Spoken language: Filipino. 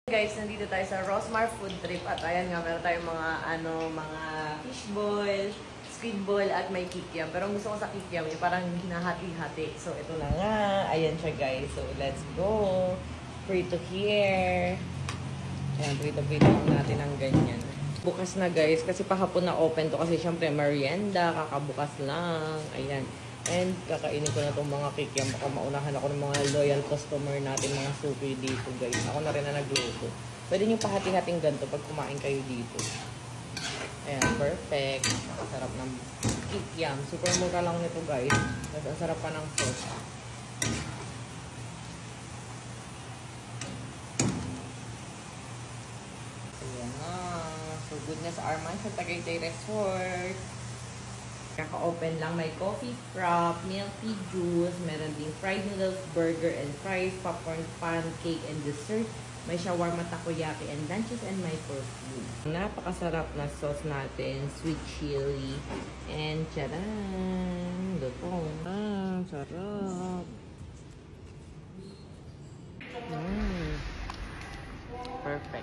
Guys, nandito tayo sa Rosmar Food Trip at ayan nga, meron tayong mga fishball, squidball at may kikiam. Pero ang gusto ko sa kikiam, yung parang hinahati-hati. So, ito na nga. Ayan siya, guys. So, let's go. Prito here. Ayan, prito-prito natin ang ganyan. Bukas na, guys, kasi pahapon na open to kasi syempre merienda, kakabukas lang. Ayan. And kakainin ko na itong mga kikiam. Baka maunahan ako ng mga loyal customer natin, mga suki dito, guys. Ako na rin na nagluto. Pwede nyo pahati-hating ganito pag kumain kayo dito. Ayan, perfect. Sarap ng kikiam. Super mura lang nito, guys. Tapos ang sarap pa ng sauce. Ayan na. So, goodness Arman sa Tagaytay Resort. Kaka-open lang. May coffee frap, milk tea juice, meron ding fried noodles, burger and fries, popcorn, pancake, and dessert. May shawarma, takoyaki, and lunches, and may for food. Napakasarap na sauce natin. Sweet chili. And charan! Lutong. Sarap. Perfect.